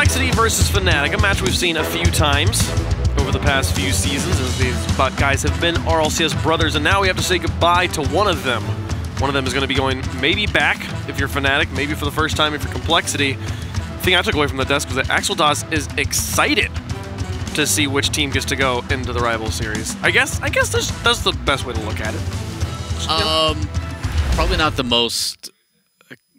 Complexity versus FNATIC, a match we've seen a few times over the past few seasons, as these guys have been RLCS brothers, and now we have to say goodbye to one of them. One of them is going to be going maybe back if you're FNATIC, maybe for the first time if you're Complexity. The thing I took away from the desk was that AxelDOS is excited to see which team gets to go into the rival series. I guess that's the best way to look at it. Probably not the most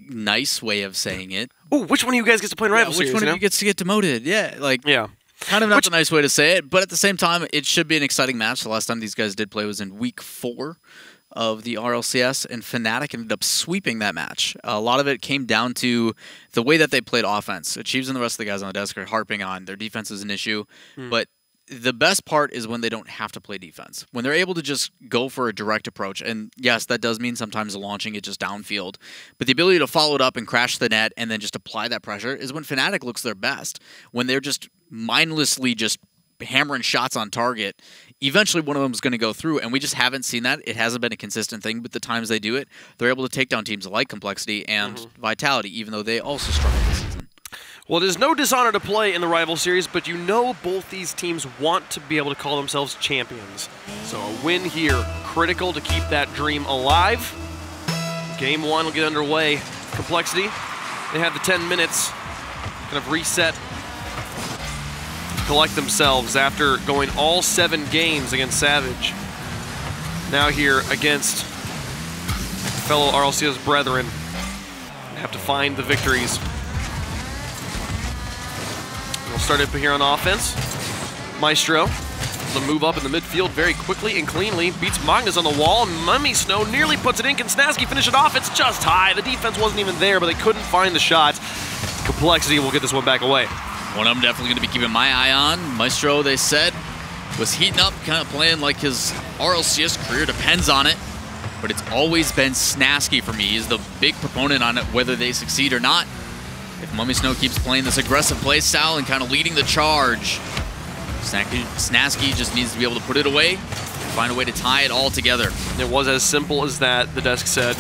nice way of saying it. Oh, which one of you guys gets to play in rival series? Which one of you gets to get demoted? Yeah, like kind of not the nice way to say it, but at the same time, it should be an exciting match. The last time these guys did play was in week 4 of the RLCS, and FNATIC ended up sweeping that match. A lot of it came down to the way that they played offense. Chiefs and the rest of the guys on the desk are harping on their defense is an issue, but the best part is when they don't have to play defense. When they're able to just go for a direct approach, and yes, that does mean sometimes launching it just downfield, but the ability to follow it up and crash the net and then just apply that pressure is when FNATIC looks their best. When they're just mindlessly just hammering shots on target, eventually one of them is going to go through, and we just haven't seen that. It hasn't been a consistent thing, but the times they do it, they're able to take down teams like Complexity and Vitality, even though they also struggle this season. Well, it is no dishonor to play in the rival series, but you know both these teams want to be able to call themselves champions. So a win here, critical to keep that dream alive. Game 1 will get underway. Complexity, they have the 10 minutes, kind of reset, collect themselves after going all 7 games against Savage. Now here against fellow RLCS brethren, they have to find the victories. We'll start up here on offense. Maestro will move up in the midfield very quickly and cleanly. Beats Magnus on the wall. MummySnow nearly puts it in. Can Snasky finish it off? It's just high. The defense wasn't even there, but they couldn't find the shot. Complexity will get this one back away. One I'm definitely going to be keeping my eye on. Maestro, they said, was heating up, kind of playing like his RLCS career depends on it. But it's always been Snasky for me. He's the big proponent on it, whether they succeed or not. If MummySnow keeps playing this aggressive play style and kind of leading the charge, Snasky just needs to be able to put it away and find a way to tie it all together. It was as simple as that, the desk said.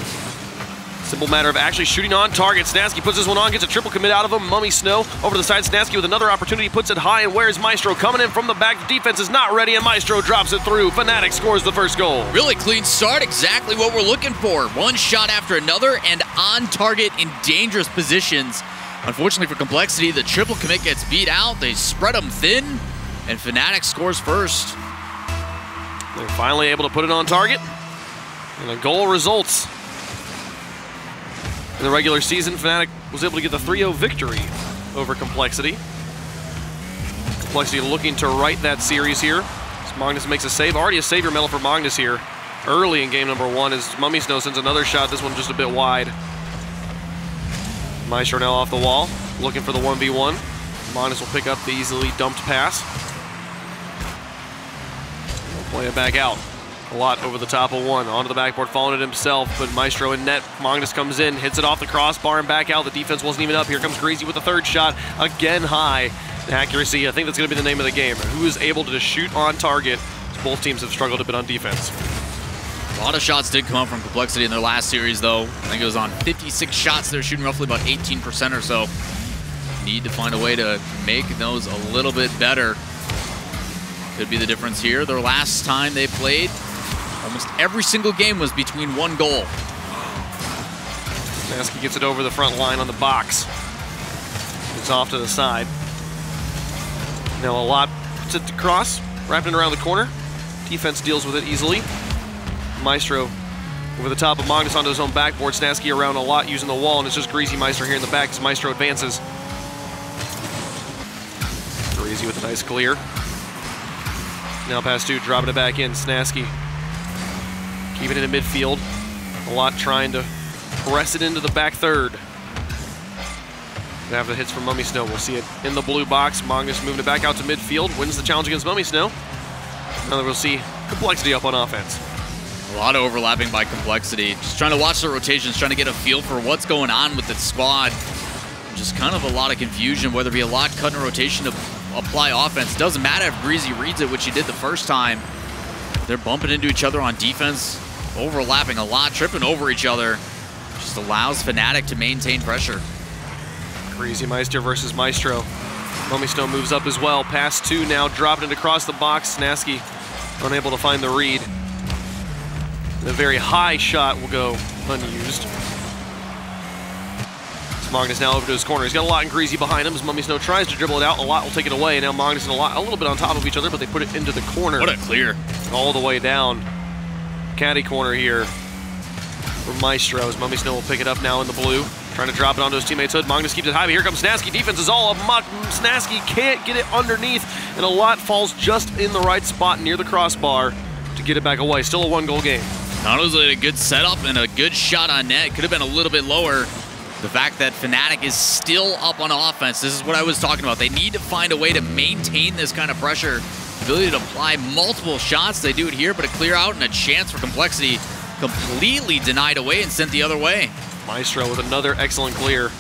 Simple matter of actually shooting on target. Snasky puts this one on, gets a triple commit out of him. MummySnow over to the side. Snasky with another opportunity, puts it high, and where's Maestro? Coming in from the back. The defense is not ready, and Maestro drops it through. FNATIC scores the first goal. Really clean start, exactly what we're looking for. One shot after another, and on target in dangerous positions. Unfortunately for Complexity, the triple commit gets beat out. They spread them thin, and FNATIC scores first. They're finally able to put it on target, and a goal results. In the regular season, FNATIC was able to get the 3-0 victory over Complexity. Complexity looking to right that series here. As Magnus makes a save. Already a savior medal for Magnus here early in game number 1 as MummySnow sends another shot, this one just a bit wide. Maestro now off the wall, looking for the 1v1. Magnus will pick up the easily dumped pass. He'll play it back out. A lot over the top of one, onto the backboard, following it himself, but Maestro in net. Magnus comes in, hits it off the crossbar and back out. The defense wasn't even up. Here comes Greasy with the 3rd shot, again high. Accuracy, I think that's going to be the name of the game. Who is able to shoot on target? Both teams have struggled a bit on defense. A lot of shots did come up from Complexity in their last series, though. I think it was on 56 shots. They're shooting roughly about 18% or so. Need to find a way to make those a little bit better. Could be the difference here. Their last time they played, almost every single game was between 1 goal. Snasky gets it over the front line on the box. It's off to the side. Now a lot puts it across, wrapping it around the corner. Defense deals with it easily. Maestro over the top of Magnus onto his own backboard. Snasky around a lot using the wall, and it's just Greasy Maestro here in the back as Maestro advances. Greasy with a nice clear. Now pass 2, dropping it back in. Snasky keeping it in midfield. A lot trying to press it into the back third. Gonna have the hits from MummySnow. We'll see it in the blue box. Magnus moving it back out to midfield. Wins the challenge against MummySnow. Now we'll see Complexity up on offense. A lot of overlapping by Complexity. Just trying to watch the rotations, trying to get a feel for what's going on with the squad. Just kind of a lot of confusion, whether it be a lot cutting a rotation to apply offense. Doesn't matter if Greasy reads it, which he did the first time. They're bumping into each other on defense, overlapping a lot, tripping over each other. Just allows FNATIC to maintain pressure. Greasy Meister versus Maestro. Mummy Snow moves up as well. Pass 2 now, dropping it across the box. Snaski unable to find the read. The very high shot will go unused. Magnus now over to his corner. He's got a lot in Greasy behind him as Mummy Snow tries to dribble it out. A lot will take it away. Now Magnus and a little bit on top of each other, but they put it into the corner. What a clear. All the way down. Caddy corner here for Maestro as Mummy Snow will pick it up now in the blue. Trying to drop it onto his teammate's hood. Magnus keeps it high, but here comes Snaski. Defense is all up. Snaski can't get it underneath, and a lot falls just in the right spot near the crossbar to get it back away. Still a 1-goal game. Not only a good setup and a good shot on net, could have been a little bit lower. The fact that FNATIC is still up on offense, this is what I was talking about. They need to find a way to maintain this kind of pressure. Ability to apply multiple shots. They do it here, but a clear out and a chance for Complexity completely denied away and sent the other way. Maestro with another excellent clear.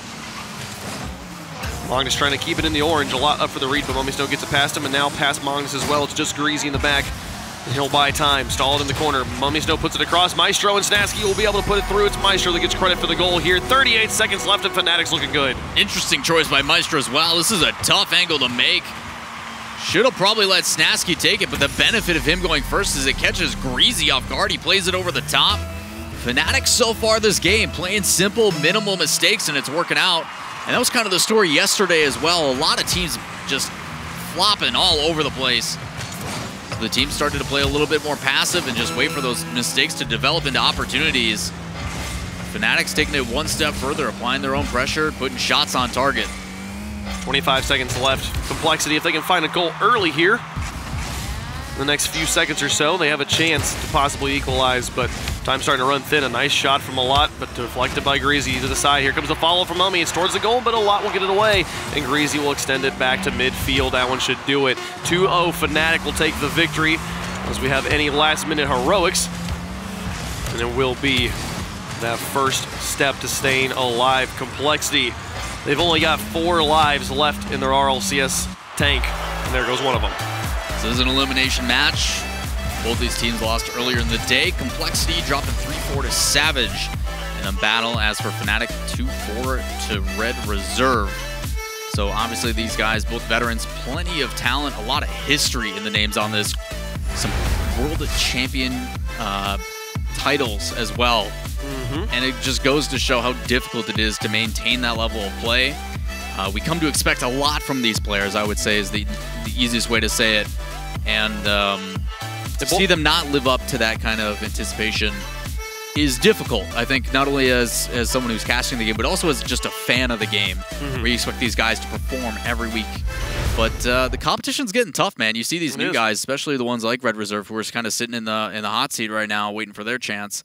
Magnus trying to keep it in the orange. A lot up for the read, but Mummy Snow gets it past him, and now past Magnus as well. It's just Greasy in the back. And he'll buy time. Stalled in the corner. Mummy Snow puts it across. Maestro and Snaski will be able to put it through. It's Maestro that gets credit for the goal here. 38 seconds left, and FNATIC's looking good. Interesting choice by Maestro as well. This is a tough angle to make. Should have probably let Snaski take it, but the benefit of him going first is it catches Greasy off guard. He plays it over the top. FNATIC so far this game, playing simple, minimal mistakes, and it's working out. And that was kind of the story yesterday as well. A lot of teams just flopping all over the place. The team started to play a little bit more passive and just wait for those mistakes to develop into opportunities. FNATIC's taking it one step further, applying their own pressure, putting shots on target. 25 seconds left. Complexity, if they can find a goal early here, in the next few seconds or so, they have a chance to possibly equalize, but time's starting to run thin. A nice shot from Alot, but deflected by Greasy to the side. Here comes the follow from Mummy. It's towards the goal, but Alot will get it away, and Greasy will extend it back to midfield. That one should do it. 2-0, FNATIC will take the victory as we have any last-minute heroics, and it will be that first step to staying alive. Complexity, they've only got 4 lives left in their RLCS tank, and there goes one of them. So this is an elimination match. Both these teams lost earlier in the day. Complexity dropping 3-4 to Savage in a battle. As for FNATIC, 2-4 to Red Reserve. So obviously these guys, both veterans, plenty of talent, a lot of history in the names on this. Some world champion titles as well. And it just goes to show how difficult it is to maintain that level of play. We come to expect a lot from these players, I would say, is the easiest way to say it. And to see them not live up to that kind of anticipation is difficult. I think not only as someone who's casting the game, but also as just a fan of the game, where you expect these guys to perform every week. But the competition's getting tough, man. You see these new guys, especially the ones like Red Reserve, who are kind of sitting in the hot seat right now, waiting for their chance.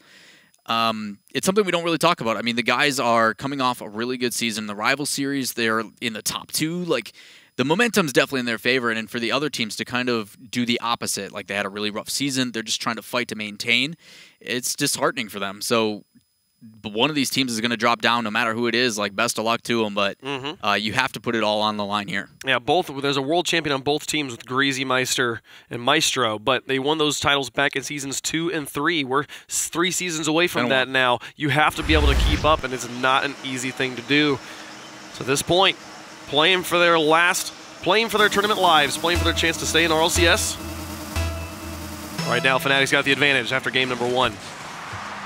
It's something we don't really talk about. I mean, the guys are coming off a really good season. The rival series, they're in the top 2. Like, the momentum's definitely in their favor, and for the other teams to kind of do the opposite, like they had a really rough season, they're just trying to fight to maintain, it's disheartening for them. So one of these teams is going to drop down no matter who it is. Like, best of luck to them, but you have to put it all on the line here. Yeah, there's a world champion on both teams with Greasy Meister and Maestro, but they won those titles back in seasons 2 and 3. We're 3 seasons away from that now. You have to be able to keep up, and it's not an easy thing to do. So at this point, playing for their tournament lives, playing for their chance to stay in RLCS. Right now, FNATIC's got the advantage after game number 1.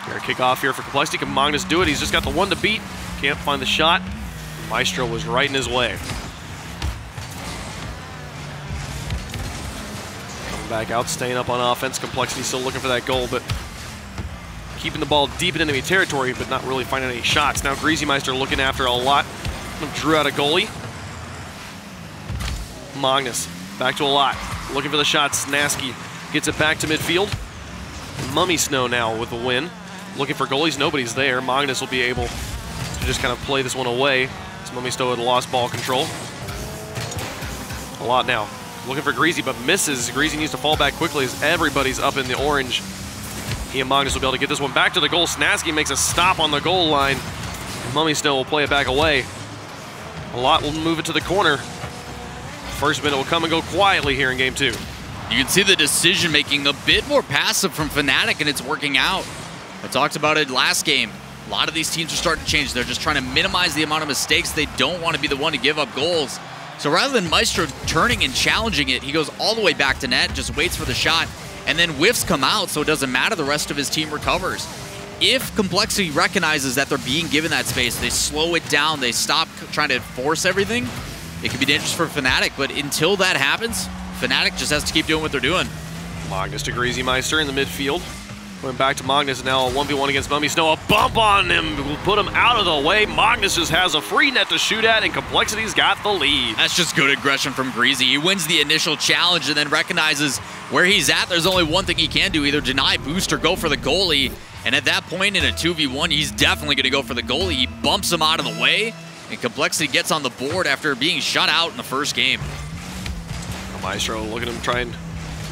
Gonna kick off here for Complexity. Can Magnus do it? He's just got the one to beat. Can't find the shot. Maestro was right in his way. Coming back out, staying up on offense. Complexity still looking for that goal, but keeping the ball deep in enemy territory, but not really finding any shots. Now Greasy Meister looking after a lot. Drew out a goalie. Magnus back to a lot. Looking for the shot. Snaski gets it back to midfield. Mummy Snow now with the win. Looking for goalies. Nobody's there. Magnus will be able to just kind of play this one away. As Mummy Snow had lost ball control. A lot now. Looking for Greasy, but misses. Greasy needs to fall back quickly as everybody's up in the orange. He and Magnus will be able to get this one back to the goal. Snaski makes a stop on the goal line. Mummy Snow will play it back away. A lot will move it to the corner. First minute will come and go quietly here in game 2. You can see the decision-making a bit more passive from FNATIC, and it's working out. I talked about it last game. A lot of these teams are starting to change. They're just trying to minimize the amount of mistakes. They don't want to be the one to give up goals. So rather than Maestro turning and challenging it, he goes all the way back to net, just waits for the shot, and then whiffs come out, so it doesn't matter. The rest of his team recovers. If Complexity recognizes that they're being given that space, they slow it down, they stop trying to force everything, it could be dangerous for FNATIC, but until that happens, FNATIC just has to keep doing what they're doing. Magnus to Greasy Meister in the midfield. Going back to Magnus, now a 1v1 against Mummy Snow. A bump on him will put him out of the way. Magnus just has a free net to shoot at, and Complexity's got the lead. That's just good aggression from Greasy. He wins the initial challenge and then recognizes where he's at. There's only one thing he can do, either deny boost or go for the goalie. And at that point in a 2v1, he's definitely going to go for the goalie. He bumps him out of the way, and Complexity gets on the board after being shut out in the first game. Maestro, look at him try and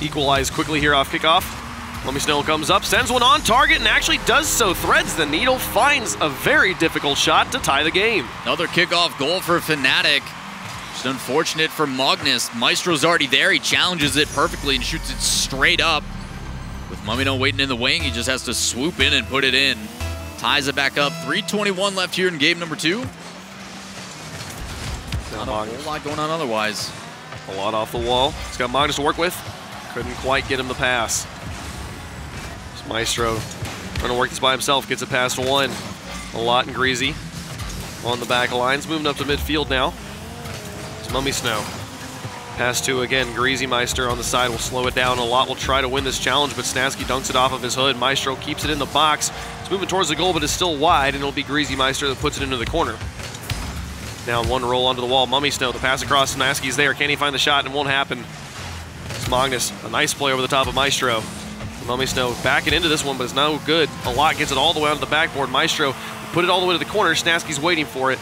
equalize quickly here off kickoff. Mummy Snow comes up, sends one on target, and actually does so. Threads the needle, finds a very difficult shot to tie the game. Another kickoff goal for FNATIC. Just unfortunate for Magnus. Maestro's already there. He challenges it perfectly and shoots it straight up. With Mummy Snow waiting in the wing, he just has to swoop in and put it in. Ties it back up. 3:21 left here in game number 2. Not a whole lot going on otherwise. A lot off the wall. He's got Magnus to work with. Couldn't quite get him the pass. Maestro trying to work this by himself, gets it past one. A lot and Greasy on the back lines, moving up to midfield now. It's Mummy Snow. Pass two again, Greasy Meister on the side will slow it down. A lot will try to win this challenge, but Snasky dunks it off of his hood. Maestro keeps it in the box. It's moving towards the goal, but it's still wide, and it'll be Greasy Meister that puts it into the corner. Now one roll onto the wall, Mummy Snow, the pass across, Snasky's there. Can he find the shot? And it won't happen. It's Magnus, a nice play over the top of Maestro. Mummy Snow backing into this one, but it's no good. A lot gets it all the way onto the backboard. Maestro put it all the way to the corner. Snasky's waiting for it.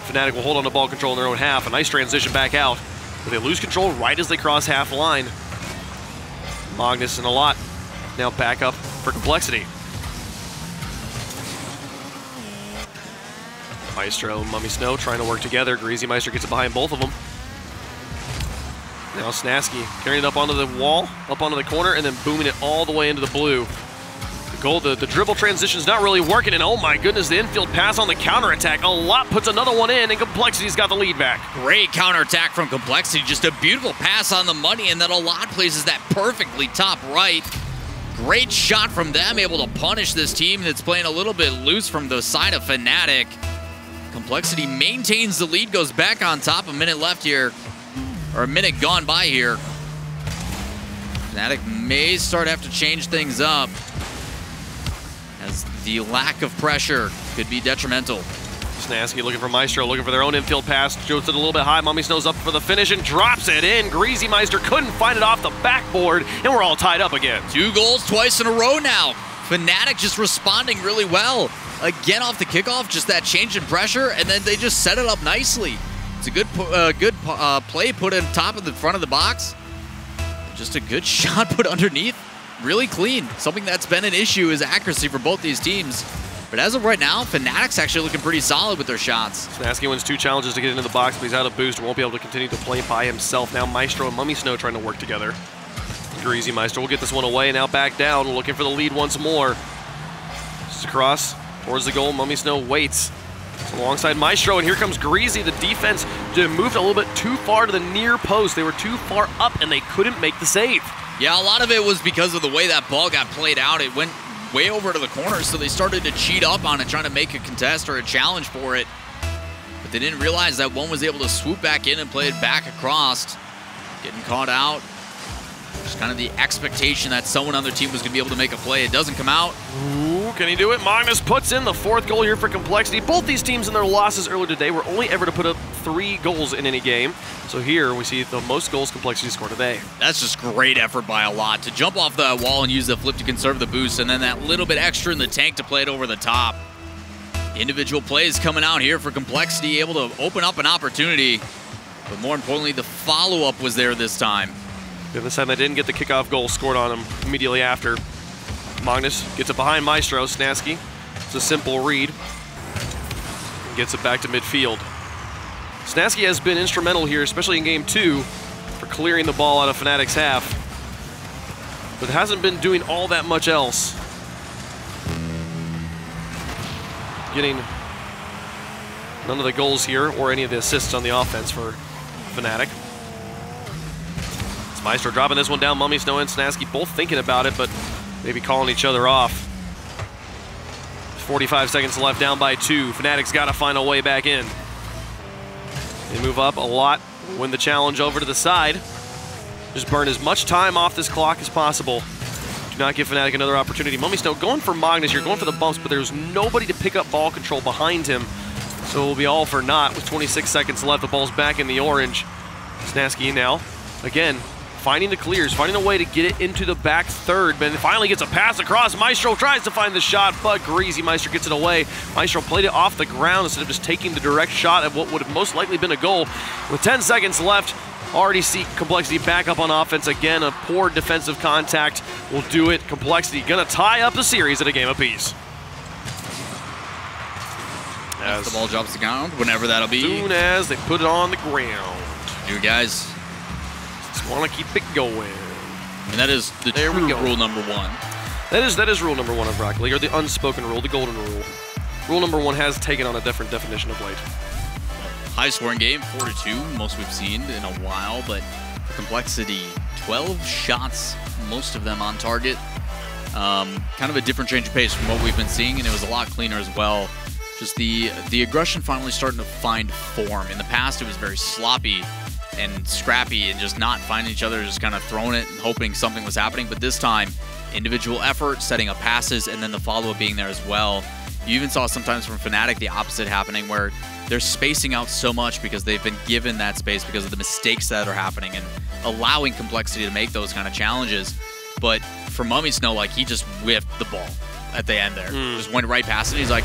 FNATIC will hold on to ball control in their own half. A nice transition back out. But they lose control right as they cross half line. Magnus and a lot now back up for Complexity. Maestro and Mummy Snow trying to work together. Greasy Meister gets it behind both of them. Now Snasky carrying it up onto the wall, up onto the corner, and then booming it all the way into the blue. The goal, the dribble transition's not really working, and oh my goodness, the infield pass on the counterattack. A lot puts another one in, and Complexity's got the lead back. Great counterattack from Complexity. Just a beautiful pass on the money, and then a lot places that perfectly top right. Great shot from them, able to punish this team that's playing a little bit loose from the side of FNATIC. Complexity maintains the lead, goes back on top. A minute left here. Or a minute gone by here. FNATIC may start to have to change things up, as the lack of pressure could be detrimental. Snasky looking for Maestro, looking for their own infield pass. Jokes it a little bit high. Mummy Snow's up for the finish and drops it in. Greasy Meister couldn't find it off the backboard, and we're all tied up again. 2 goals twice in a row now. FNATIC just responding really well. Again off the kickoff, just that change in pressure, and then they just set it up nicely. It's a good play put in top of the front of the box. Just a good shot put underneath. Really clean. Something that's been an issue is accuracy for both these teams. But as of right now, FNATIC's actually looking pretty solid with their shots. Snasky wins 2 challenges to get into the box, but he's out of boost and won't be able to continue to play by himself. Now Maestro and Mummy Snow trying to work together. Greasy Meister will get this one away, now back down, looking for the lead once more. Just across towards the goal, Mummy Snow waits. Alongside Maestro, and here comes Greasy. The defense moved a little bit too far to the near post. They were too far up, and they couldn't make the save. Yeah, a lot of it was because of the way that ball got played out. It went way over to the corner, so they started to cheat up on it, trying to make a contest or a challenge for it. But they didn't realize that one was able to swoop back in and play it back across. Getting caught out. Just kind of the expectation that someone on their team was going to be able to make a play. It doesn't come out. Ooh, can he do it? Magnus puts in the 4th goal here for Complexity. Both these teams in their losses earlier today were only ever to put up 3 goals in any game. So here we see the most goals Complexity scored today. That's just great effort by a lot to jump off the wall and use the flip to conserve the boost, and then that little bit extra in the tank to play it over the top. Individual plays coming out here for Complexity, able to open up an opportunity. But more importantly, the follow-up was there this time. And this time they didn't get the kickoff goal scored on him immediately after. Magnus gets it behind Maestro. Snasky, it's a simple read. And gets it back to midfield. Snasky has been instrumental here, especially in game 2, for clearing the ball out of FNATIC's half. But hasn't been doing all that much else. Getting none of the goals here or any of the assists on the offense for FNATIC. It's Maestro dropping this one down. Mummy Snow and Snasky both thinking about it, but maybe calling each other off. 45 seconds left, down by 2. FNATIC's got to find a way back in. They move up a lot, win the challenge over to the side. Just burn as much time off this clock as possible. Do not give FNATIC another opportunity. Mummy Snow going for Magnus. You're going for the bumps, but there's nobody to pick up ball control behind him. So it will be all for naught with 26 seconds left. The ball's back in the orange. Snasky now, again, finding the clears, finding a way to get it into the back third, but finally gets a pass across. Maestro tries to find the shot, but Greasy Maestro gets it away. Maestro played it off the ground instead of just taking the direct shot at what would have most likely been a goal. With 10 seconds left, already see Complexity back up on offense. Again, a poor defensive contact will do it. Complexity gonna tie up the series at a game apiece. As the ball drops the ground, whenever that'll be. As soon as they put it on the ground. You guys just want to keep it going. And that is the true rule number 1. That is rule number 1 of Rocket League, or the unspoken rule, the golden rule. Rule number 1 has taken on a different definition of late. High-scoring game, 4-2, most we've seen in a while, but for Complexity, 12 shots, most of them on target. Kind of a different change of pace from what we've been seeing, and it was a lot cleaner as well. Just the aggression finally starting to find form. In the past, it was very sloppy and scrappy and just not finding each other, just kind of throwing it and hoping something was happening. But this time, individual effort, setting up passes, and then the follow-up being there as well. You even saw sometimes from FNATIC the opposite happening, where they're spacing out so much because they've been given that space because of the mistakes that are happening and allowing Complexity to make those kind of challenges. But for Mummy Snow, like, he just whiffed the ball at the end there. Just went right past it. He's like,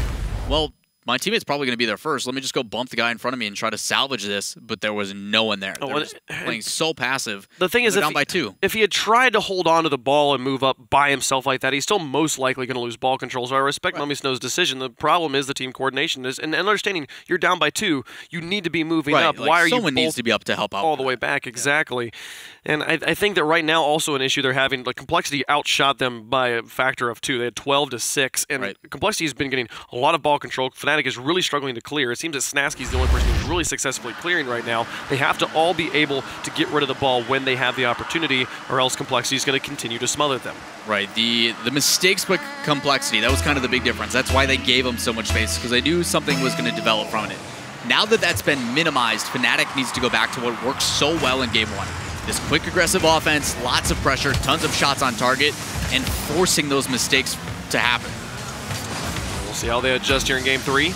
well, my teammate's probably going to be there first. Let me just go bump the guy in front of me and try to salvage this. But there was no one there. They were just playing so passive. The thing is, down by 2. If he had tried to hold on to the ball and move up by himself like that, he's still most likely going to lose ball control. So I respect Mummy Snow's decision. The problem is the team coordination is, and understanding you're down by 2, you need to be moving up. Like, why are someone needs to be up to help out all the way back? Exactly. And I think that right now also an issue they're having. Like, Complexity outshot them by a factor of 2. They had 12-6, and Complexity has been getting a lot of ball control. FNATIC is really struggling to clear. It seems that Snasky's the only person who's really successfully clearing right now. They have to all be able to get rid of the ball when they have the opportunity, or else Complexity is going to continue to smother them. Right. The mistakes with Complexity, that was kind of the big difference. That's why they gave them so much space, because they knew something was going to develop from it. Now that that's been minimized, FNATIC needs to go back to what worked so well in Game 1. This quick, aggressive offense, lots of pressure, tons of shots on target, and forcing those mistakes to happen. We'll see how they adjust here in Game 3.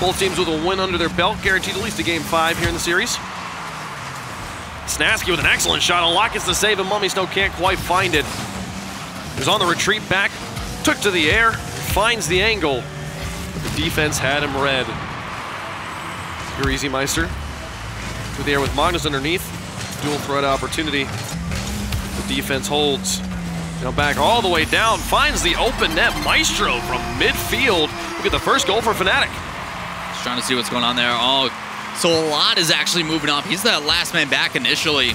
Both teams with a win under their belt, guaranteed at least a Game 5 here in the series. Snasky with an excellent shot. A lot gets the save, and Mummy Snow can't quite find it. He was on the retreat back, took to the air, finds the angle. But the defense had him red. Greasy Meister through the air with Magnus underneath. Dual threat opportunity. The defense holds. Now back all the way down, finds the open net. Maestro from midfield. Look at the first goal for FNATIC. Just trying to see what's going on there. Oh, so a lot is actually moving up. He's that last man back initially.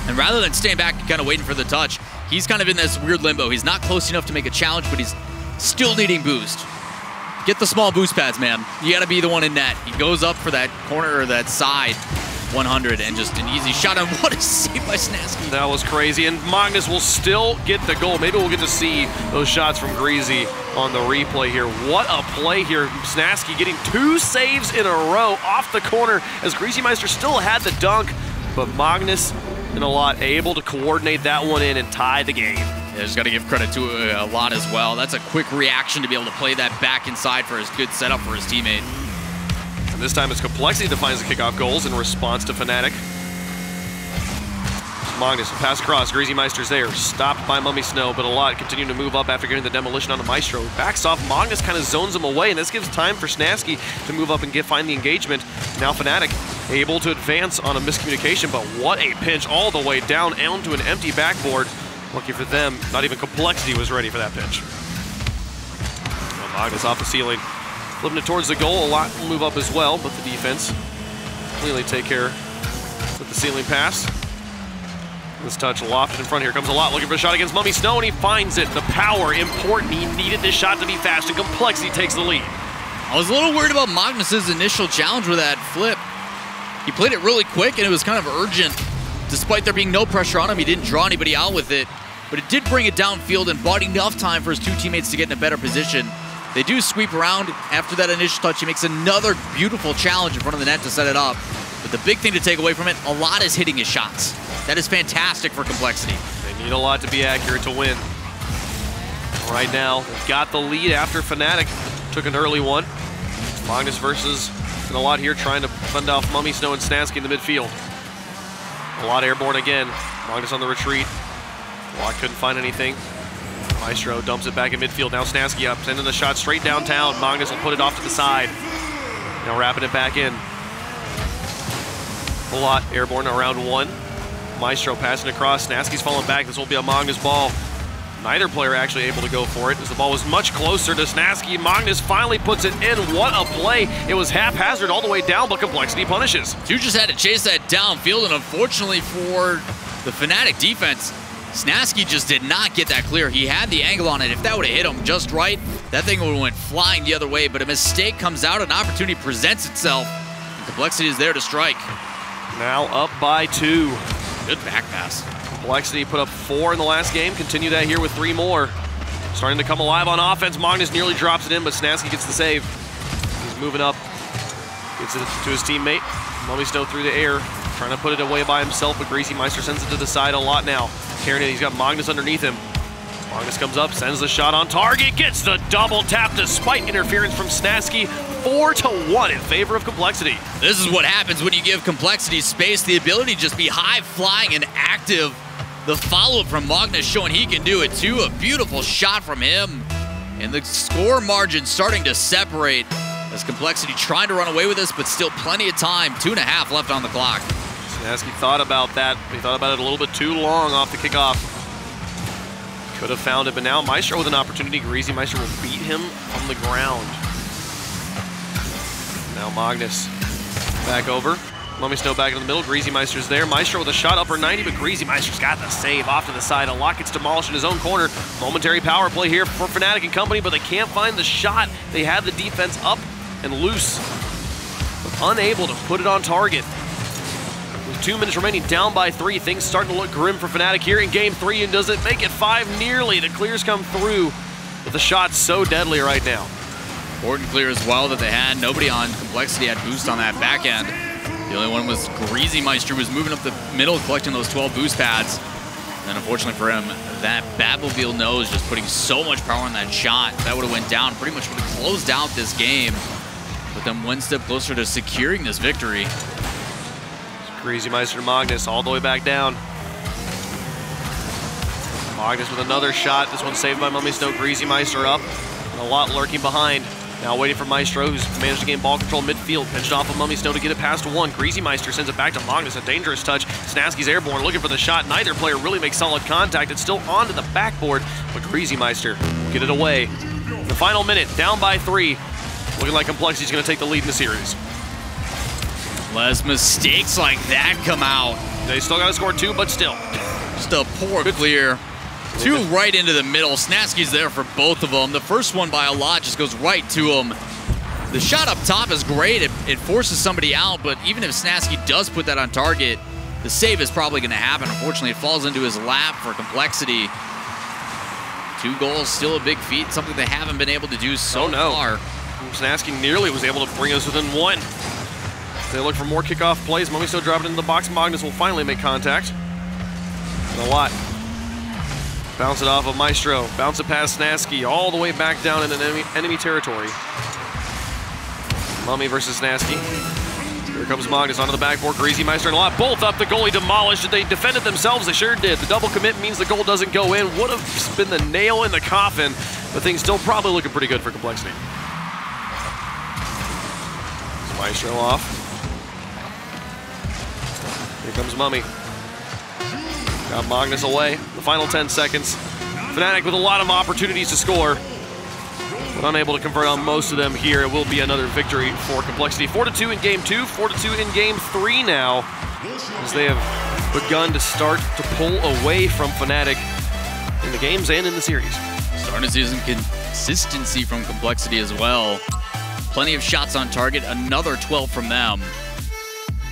And rather than staying back and kind of waiting for the touch, he's kind of in this weird limbo. He's not close enough to make a challenge, but he's still needing boost. Get the small boost pads, man. You got to be the one in net. He goes up for that corner or that side 100 and just an easy shot. And what a save by Snasky. That was crazy. And Magnus will still get the goal. Maybe we'll get to see those shots from Greasy on the replay here. What a play here. Snasky getting 2 saves in a row off the corner as Greasy Meister still had the dunk. But Magnus and a lot able to coordinate that one in and tie the game. Yeah, just got to give credit to a lot as well. That's a quick reaction to be able to play that back inside for his good setup for his teammate. And this time it's Complexity that finds the kickoff goals in response to FNATIC. Magnus, pass across, Greasy Meister's there, stopped by Mummy Snow, but a lot continuing to move up after getting the demolition on the Maestro. Backs off, Magnus kind of zones him away, and this gives time for Snasky to move up and find the engagement. Now FNATIC able to advance on a miscommunication, but what a pinch all the way down onto an empty backboard. Lucky for them, not even Complexity was ready for that pitch. Well, Magnus off the ceiling, flipping it towards the goal. A lot will move up as well, but the defense clearly take care with the ceiling pass. This touch lofted in front here. Comes a lot looking for a shot against Mummy Snow, and he finds it. The power, important. He needed this shot to be fast, and Complexity takes the lead. I was a little worried about Magnus's initial challenge with that flip. He played it really quick, and it was kind of urgent. Despite there being no pressure on him, he didn't draw anybody out with it. But it did bring it downfield and bought enough time for his two teammates to get in a better position. They do sweep around. After that initial touch, he makes another beautiful challenge in front of the net to set it up. But the big thing to take away from it, a lot is hitting his shots. That is fantastic for Complexity. They need a lot to be accurate to win. Right now, they've got the lead after FNATIC took an early one. Magnus versus a lot here, trying to fend off Mummy Snow and Snasky in the midfield. A lot airborne again. Magnus on the retreat. Watt couldn't find anything. Maestro dumps it back in midfield. Now Snasky up, sending the shot straight downtown. Magnus will put it off to the side. Now wrapping it back in. A lot airborne around one. Maestro passing across. Snasky's falling back. This will be a Magnus ball. Neither player actually able to go for it as the ball was much closer to Snasky. Magnus finally puts it in. What a play. It was haphazard all the way down, but Complexity punishes. Two just had to chase that downfield, and unfortunately for the FNATIC defense, Snasky just did not get that clear. He had the angle on it. If that would have hit him just right, that thing would have went flying the other way, but a mistake comes out, an opportunity presents itself, and Complexity is there to strike. Now up by 2. Good back pass. Complexity put up 4 in the last game. Continue that here with 3 more. Starting to come alive on offense. Magnus nearly drops it in, but Snasky gets the save. He's moving up. Gets it to his teammate. Mummy Snow through the air. Trying to put it away by himself, but Greasy Meister sends it to the side a lot now. Carrying it, he's got Magnus underneath him. Magnus comes up, sends the shot on target, gets the double tap despite interference from Snasky. 4-1 in favor of Complexity. This is what happens when you give Complexity space, the ability to just be high-flying and active. The follow-up from Magnus showing he can do it too. A beautiful shot from him. And the score margin starting to separate as Complexity trying to run away with this, but still plenty of time. 2.5 left on the clock. Snasky thought about that. He thought about it a little bit too long off the kickoff. Could have found it, but now Maestro with an opportunity. Greasy Meister will beat him on the ground. Now Magnus back over. Mummy Snow back in the middle. Greasy Meister's there. Maestro with a shot upper 90, but Greasy Meister's got the save off to the side. A lot gets demolished in his own corner. Momentary power play here for FNATIC and company, but they can't find the shot. They had the defense up and loose, but unable to put it on target. With 2 minutes remaining, down by 3. Things starting to look grim for FNATIC here in game 3, and does it make it 5 nearly? The clears come through, but the shot's so deadly right now. Important clear as well that they had. Nobody on Complexity had boost on that back end. The only one was Greasy Meister, who was moving up the middle, collecting those 12 boost pads. And then unfortunately for him, that Batmobile nose just putting so much power on that shot. That would have went down, pretty much would have closed out this game. Put them one step closer to securing this victory. Greasy Meister to Magnus, all the way back down. Magnus with another shot. This one saved by Mummy Snow. Greasy Meister up, and a lot lurking behind. Now waiting for Maestro, who's managed to gain ball control midfield. Pinched off of Mummy Snow to get it past 1. Greasy Meister sends it back to Magnus. A dangerous touch. Snasky's airborne, looking for the shot. Neither player really makes solid contact. It's still onto the backboard, but Greasy Meister will get it away. The final minute, down by 3. Looking like Complexity's going to take the lead in the series. Less mistakes like that come out. They still got to score 2, but still. Just a poor clear. 2 right into the middle. Snasky's there for both of them. The first one by a lot just goes right to him. The shot up top is great. It forces somebody out, but even if Snasky does put that on target, the save is probably going to happen. Unfortunately, it falls into his lap for Complexity. 2 goals, still a big feat, something they haven't been able to do so far. Snasky nearly was able to bring us within 1. They look for more kickoff plays. Mummy still dropping into the box. Magnus will finally make contact. And a lot. Bounce it off of Maestro. Bounce it past Snasky all the way back down into enemy territory. Mummy versus Snasky. Here comes Magnus onto the backboard. Greasy Meister and a lot. Both up. The goalie demolished. They defended themselves. They sure did. The double commit means the goal doesn't go in. Would have been the nail in the coffin, but things still probably looking pretty good for Complexity. Maestro off. Here comes Mummy. Got Magnus away. The final 10 seconds. FNATIC with a lot of opportunities to score, but unable to convert on most of them here. It will be another victory for Complexity. 4-2 in game 2, 4-2 in game 3 now, as they have begun to start to pull away from FNATIC in the games and in the series. Starting to see some consistency from Complexity as well. Plenty of shots on target, another 12 from them.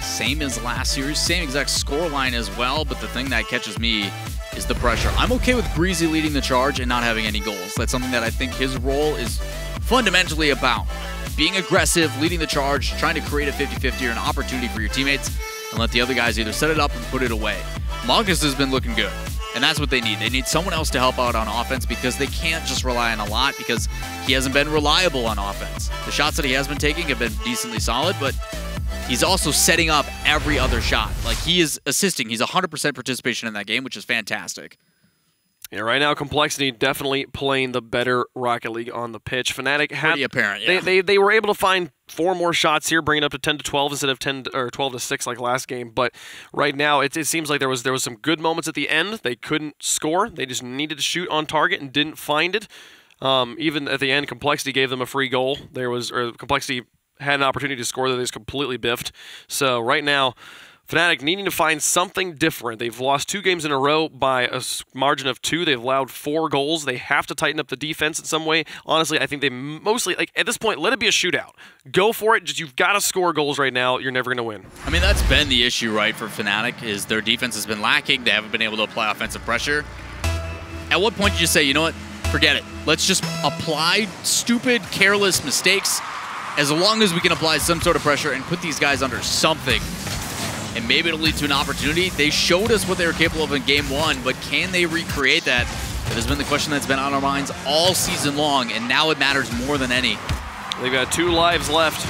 same as last series, same exact score line as well, but the thing that catches me is the pressure. I'm okay with Greasy leading the charge and not having any goals. That's something that I think his role is fundamentally about. Being aggressive, leading the charge, trying to create a 50-50 or an opportunity for your teammates, and let the other guys either set it up and put it away. Magnus has been looking good, and that's what they need. They need someone else to help out on offense because they can't just rely on a lot because he hasn't been reliable on offense. The shots that he has been taking have been decently solid, but he's also setting up every other shot. Like, he is assisting. He's 100% participation in that game, which is fantastic. Yeah, right now, Complexity definitely playing the better Rocket League on the pitch. FNATIC had pretty apparent, yeah. They were able to find 4 more shots here, bringing it up to 10-12 instead of 10 or 12-6 like last game. But right now, it seems like there was some good moments at the end. They couldn't score. They just needed to shoot on target and didn't find it. Even at the end, Complexity gave them a free goal. Complexity had an opportunity to score that they just completely biffed. So right now, FNATIC needing to find something different. They've lost 2 games in a row by a margin of 2. They've allowed 4 goals. They have to tighten up the defense in some way. Honestly, I think they mostly, like, at this point, let it be a shootout. Go for it. Just, you've got to score goals right now. You're never going to win. I mean, that's been the issue, right, for FNATIC, is their defense has been lacking. They haven't been able to apply offensive pressure. At what point do you say, you know what, forget it. Let's just apply stupid, careless mistakes as long as we can apply some sort of pressure and put these guys under something. And maybe it'll lead to an opportunity. They showed us what they were capable of in Game 1, but can they recreate that? That has been the question that's been on our minds all season long, and now it matters more than any. They've got 2 lives left.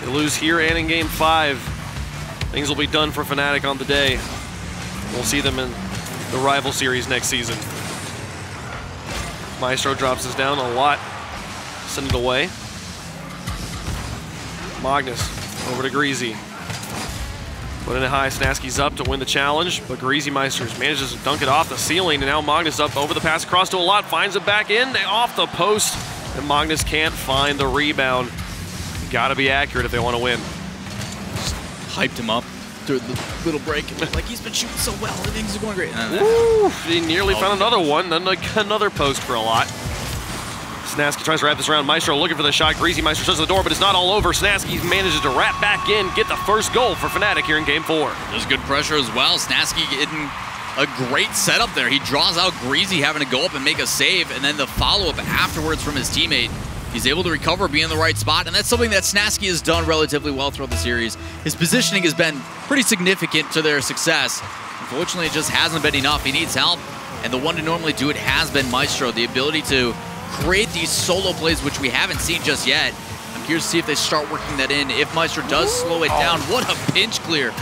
They lose here and in Game 5. Things will be done for FNATIC on the day. We'll see them in the rival series next season. Maestro drops us down a lot. Send it away. Magnus over to Greasy. Put in it high, Snasky's up to win the challenge, but Greasy Meisters manages to dunk it off the ceiling, and now Magnus up over the pass across to a lot, finds it back in, off the post, and Magnus can't find the rebound. Gotta be accurate if they want to win. Just hyped him up through the little break, like he's been shooting so well, things are going great. Ooh, he nearly found another one, then like another post for a lot. Snasky tries to wrap this around. Maestro looking for the shot. Greasy Meister shuts the door, but it's not all over. Snasky manages to wrap back in, get the first goal for FNATIC here in Game 4. There's good pressure as well. Snasky getting a great setup there. He draws out Greasy having to go up and make a save, and then the follow-up afterwards from his teammate. He's able to recover, be in the right spot, and that's something that Snasky has done relatively well throughout the series. His positioning has been pretty significant to their success. Unfortunately, it just hasn't been enough. He needs help, and the one to normally do it has been Maestro. The ability to create these solo plays, which we haven't seen just yet. I'm curious to see if they start working that in. If Maestro does slow it down, what a pinch clear.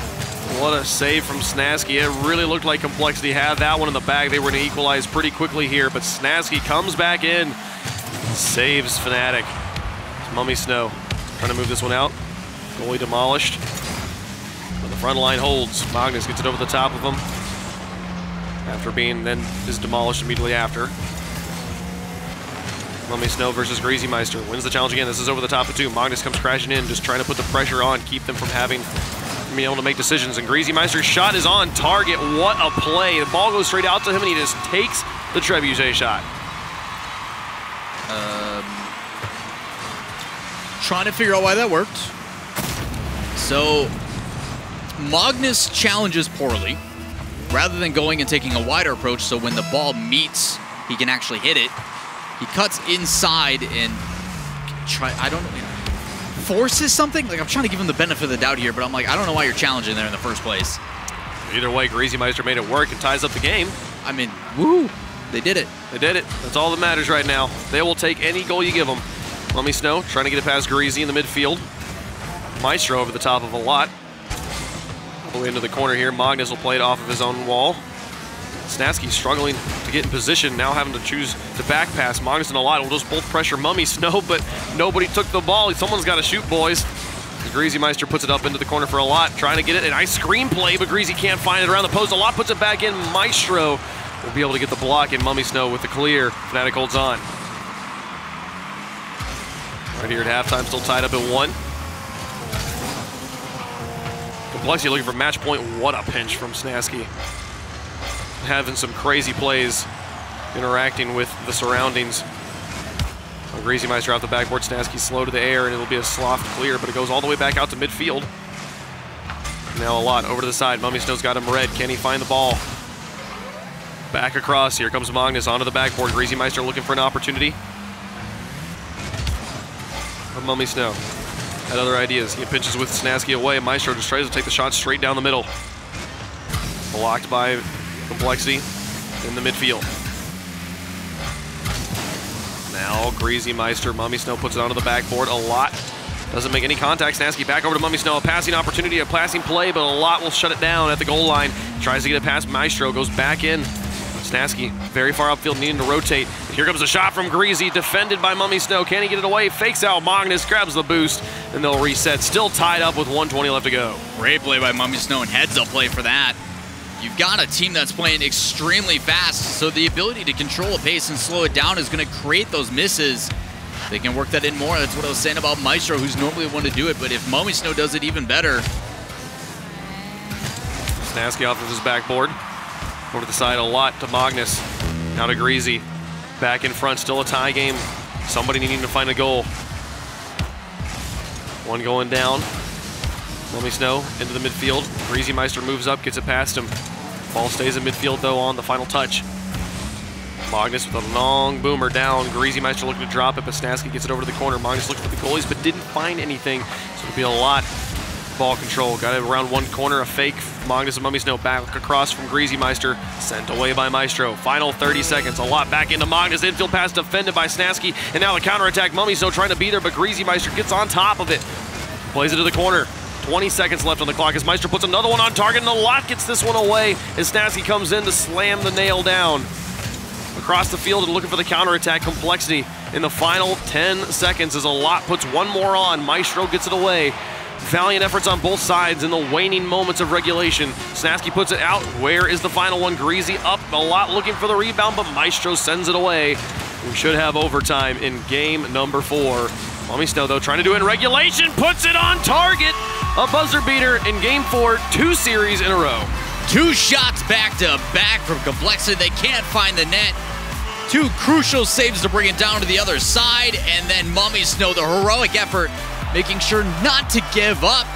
What a save from Snasky. It really looked like Complexity had that one in the bag. They were going to equalize pretty quickly here, but Snasky comes back in, saves FNATIC. It's Mummy Snow trying to move this one out. Goalie demolished, but the front line holds. Magnus gets it over the top of him after being then is demolished immediately after. Mummy Snow versus Greasy Meister. Wins the challenge again. This is over the top of 2. Magnus comes crashing in, just trying to put the pressure on, keep them from being able to make decisions. And Greasy Meister's shot is on target. What a play. The ball goes straight out to him, and he just takes the Trebuchet shot. Trying to figure out why that worked. So, Magnus challenges poorly, rather than going and taking a wider approach, so when the ball meets, he can actually hit it. He cuts inside and forces something? Like, I'm trying to give him the benefit of the doubt here, but I'm like, I don't know why you're challenging there in the first place. Either way, Greasy Meister made it work and ties up the game. I mean, woo! They did it. They did it. That's all that matters right now. They will take any goal you give them. Mummy Snow trying to get it past Greasy in the midfield. Maestro over the top of a lot. All the way into the corner here. Magnus will play it off of his own wall. Snasky struggling to get in position, now having to choose to back pass. Magnus and a lot will just both pressure Mummy Snow, but nobody took the ball. Someone's got to shoot, boys. Greasy Meister puts it up into the corner for a lot, trying to get it. A nice screen play, but Greasy can't find it around the post. A lot puts it back in. Maestro will be able to get the block, and Mummy Snow with the clear. FNATIC holds on. Right here at halftime, still tied up at 1. Complexity looking for match point. What a pinch from Snasky. Having some crazy plays, interacting with the surroundings. Greasy Meister off the backboard. Snasky slow to the air, and it'll be a sloughed clear, but it goes all the way back out to midfield. Now a lot over to the side. Mummy Snow's got him red. Can he find the ball? Back across. Here comes Magnus onto the backboard. Greasy Meister looking for an opportunity. But Mummy Snow had other ideas. He pinches with Snasky away. Maestro just tries to take the shot straight down the middle. Blocked by Complexity in the midfield. Now Greasy Meister. Mummy Snow puts it onto the backboard. A lot. Doesn't make any contact. Snasky back over to Mummy Snow. A passing opportunity, a passing play, but a lot will shut it down at the goal line. Tries to get it past Maestro. Goes back in. Snasky very far upfield, needing to rotate. Here comes a shot from Greasy, defended by Mummy Snow. Can he get it away? Fakes out Magnus, grabs the boost, and they'll reset. Still tied up with 1:20 left to go. Great play by Mummy Snow, and heads-up play for that. You've got a team that's playing extremely fast, so the ability to control a pace and slow it down is going to create those misses. They can work that in more. That's what I was saying about Maestro, who's normally the one to do it, but if Mummy Snow does it even better. Snasky off of his backboard. Over to the side a lot to Magnus. Now to Greasy. Back in front, still a tie game. Somebody needing to find a goal. One going down. Mummy Snow into the midfield. Greasy Meister moves up, gets it past him. Ball stays in midfield though on the final touch. Magnus with a long boomer down. Greasy Meister looking to drop it, but Snasky gets it over to the corner. Magnus looks for the goalies, but didn't find anything. So it'll be a lot. Ball control. Got it around one corner, a fake. Magnus and Mummy Snow back across from Greasy Meister. Sent away by Maestro. Final 30 seconds. A lot back into Magnus. Infield pass defended by Snasky. And now the counterattack. Mummy Snow trying to beat her, but Greasy Meister gets on top of it. Plays it to the corner. 20 seconds left on the clock as Meister puts another one on target, and a lot gets this one away as Snasky comes in to slam the nail down. Across the field and looking for the counterattack. Complexity in the final 10 seconds as a lot puts one more on. Maestro gets it away. Valiant efforts on both sides in the waning moments of regulation. Snasky puts it out. Where is the final one? Greasy up. A lot looking for the rebound, but Maestro sends it away. We should have overtime in game number 4. Mummy Snow, though, trying to do it in regulation. Puts it on target. A buzzer beater in game 4. 2 series in a row. 2 shots back to back from Complexity. They can't find the net. 2 crucial saves to bring it down to the other side. And then Mummy Snow, the heroic effort, making sure not to give up.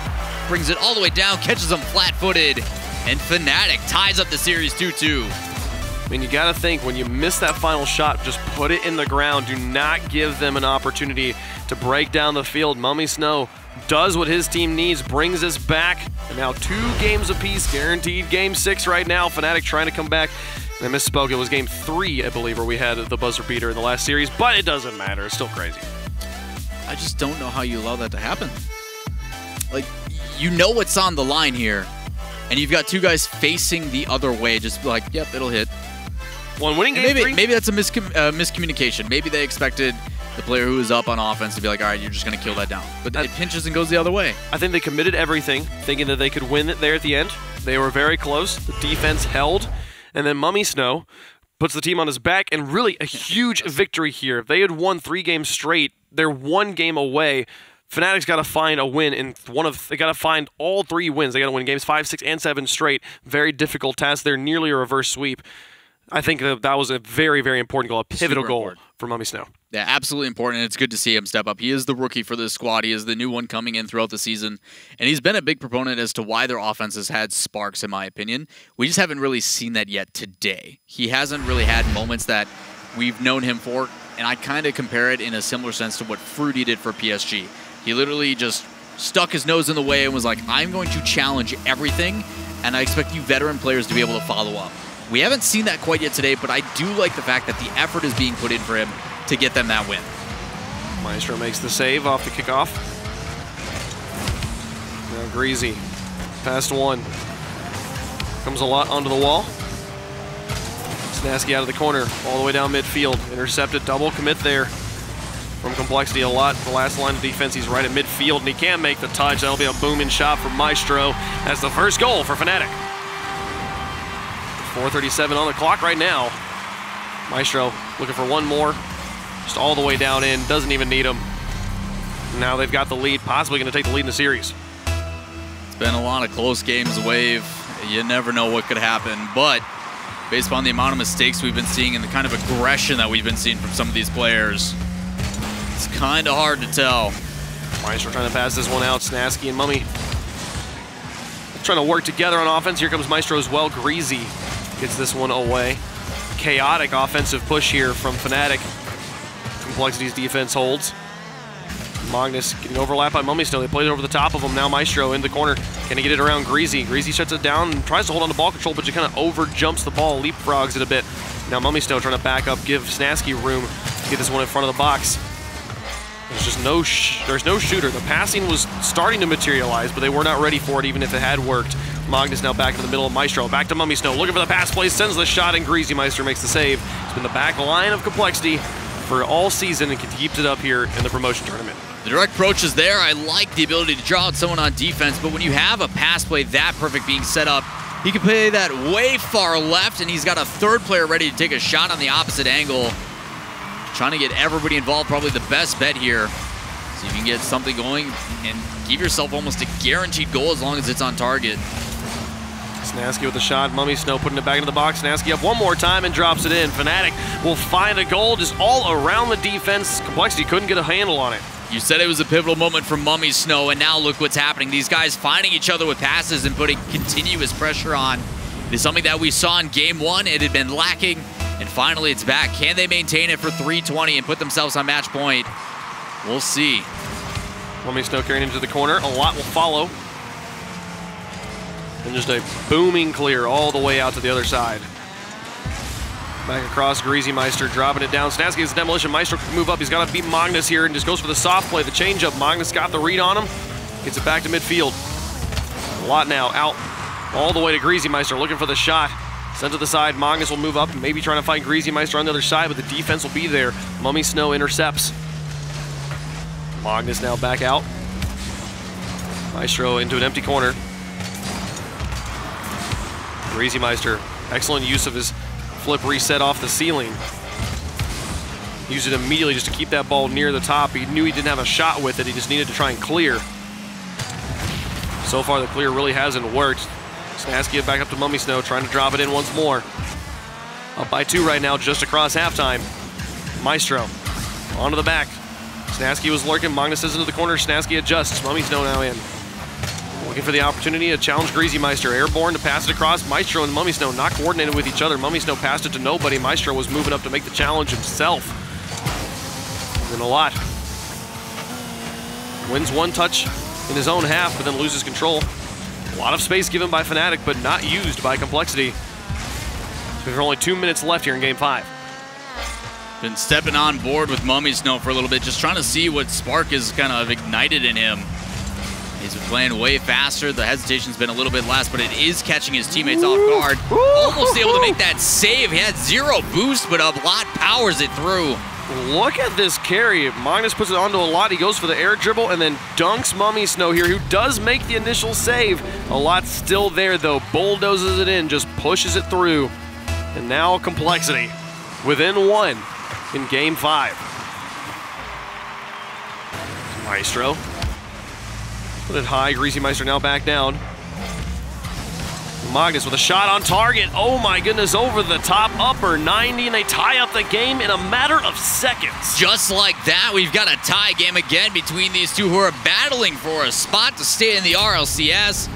Brings it all the way down, catches them flat-footed, and FNATIC ties up the series 2-2. I mean, you got to think, when you miss that final shot, just put it in the ground. Do not give them an opportunity to break down the field. Mummy Snow does what his team needs, brings us back. And now 2 games apiece, guaranteed game 6 right now. FNATIC trying to come back. I misspoke, it was game 3, I believe, where we had the buzzer beater in the last series, but it doesn't matter. It's still crazy. I just don't know how you allow that to happen. Like, you know what's on the line here, and you've got 2 guys facing the other way, just like, yep, it'll hit. Well, winning game 3. Maybe that's a miscommunication. Maybe they expected the player who was up on offense to be like, all right, you're just going to kill that down. But it pinches and goes the other way. I think they committed everything, thinking that they could win it there at the end. They were very close. The defense held, and then Mummy Snow puts the team on his back, and really a huge victory here. If they had won 3 games straight, they're 1 game away. FNATIC's got to find a win in they got to find all 3 wins. They got to win games 5, 6, and 7 straight. Very difficult task. They're nearly a reverse sweep. I think that was a very, very important goal, a pivotal goal for Mummy Snow. Yeah, absolutely important, and it's good to see him step up. He is the rookie for this squad. He is the new one coming in throughout the season, and he's been a big proponent as to why their offense has had sparks, in my opinion. We just haven't really seen that yet today. He hasn't really had moments that we've known him for, and I kind of compare it in a similar sense to what Fruity did for PSG. He literally just stuck his nose in the way and was like, I'm going to challenge everything, and I expect you veteran players to be able to follow up. We haven't seen that quite yet today, but I do like the fact that the effort is being put in for him to get them that win. Maestro makes the save off the kickoff. Now Greasy, past 1. Comes a lot onto the wall. Snasky out of the corner, all the way down midfield. Intercepted, double commit there from Complexity a lot. The last line of defense, he's right at midfield, and he can't make the touch. That'll be a booming shot from Maestro. That's the first goal for FNATIC. 4:37 on the clock right now. Maestro looking for one more. Just all the way down in, doesn't even need him. Now they've got the lead, possibly going to take the lead in the series. It's been a lot of close games, Wave. You never know what could happen, but based on the amount of mistakes we've been seeing and the kind of aggression that we've been seeing from some of these players, it's kind of hard to tell. Maestro trying to pass this one out. Snasky and Mummy trying to work together on offense. Here comes Maestro as well. Greasy gets this one away. Chaotic offensive push here from FNATIC. Complexity's defense holds. Magnus getting overlapped by Mummy Snow. They played it over the top of him. Now Maestro in the corner. Can he get it around Greasy? Greasy shuts it down and tries to hold on to ball control, but just kind of over jumps the ball, leapfrogs it a bit. Now Mummy Snow trying to back up, give Snasky room to get this one in front of the box. There's just no shooter. The passing was starting to materialize, but they were not ready for it, even if it had worked. Magnus now back into the middle of Maestro. Back to Mummy Snow, looking for the pass play, sends the shot, and Greasy Meister makes the save. It's been the back line of Complexity for all season and keeps it up here in the promotion tournament. The direct approach is there. I like the ability to draw out someone on defense, but when you have a pass play that perfect being set up, he can play that way far left, and he's got a third player ready to take a shot on the opposite angle. Trying to get everybody involved, probably the best bet here. So you can get something going and give yourself almost a guaranteed goal as long as it's on target. Snasky with the shot. Mummy Snow putting it back into the box. Snasky up one more time and drops it in. FNATIC will find a goal just all around the defense. Complexity couldn't get a handle on it. You said it was a pivotal moment for Mummy Snow, and now look what's happening. These guys finding each other with passes and putting continuous pressure on. It is something that we saw in Game 1. It had been lacking, and finally it's back. Can they maintain it for 320 and put themselves on match point? We'll see. Mummy Snow carrying into the corner. A lot will follow. And just a booming clear all the way out to the other side. Back across, Greasy Meister dropping it down. Snasky gets the demolition. Maestro can move up. He's got to beat Magnus here and just goes for the soft play, the changeup. Magnus got the read on him. Gets it back to midfield. A lot now out all the way to Greasy Meister looking for the shot. Sent to the side. Magnus will move up, maybe trying to find Greasy Meister on the other side, but the defense will be there. Mummy Snow intercepts. Magnus now back out. Maestro into an empty corner. Greasy Meister, excellent use of his flip reset off the ceiling. Used it immediately just to keep that ball near the top. He knew he didn't have a shot with it. He just needed to try and clear. So far, the clear really hasn't worked. Snasky back up to Mummy Snow, trying to drop it in once more. Up by 2 right now, just across halftime. Maestro onto the back. Snasky was lurking. Magnus is into the corner. Snasky adjusts. Mummy Snow now in. Looking for the opportunity to challenge Greasy Meister. Airborne to pass it across. Maestro and Mummy Snow not coordinated with each other. Mummy Snow passed it to nobody. Maestro was moving up to make the challenge himself. And a lot. Wins one touch in his own half, but then loses control. A lot of space given by FNATIC, but not used by Complexity. So there are only 2 minutes left here in Game 5. Been stepping on board with Mummy Snow for a little bit, just trying to see what spark is kind of ignited in him. He's been playing way faster. The hesitation's been a little bit less, but it is catching his teammates off guard. Almost able to make that save. He had 0 boost, but a lot powers it through. Look at this carry. Magnus puts it onto a lot. He goes for the air dribble and then dunks Mummy Snow here, who does make the initial save. A lot still there, though. Bulldozes it in, just pushes it through. And now Complexity within 1 in Game 5. Maestro. Put it high. Greasy Meister now back down. Magnus with a shot on target. Oh my goodness, over the top, upper 90, and they tie up the game in a matter of seconds. Just like that, we've got a tie game again between these two who are battling for a spot to stay in the RLCS.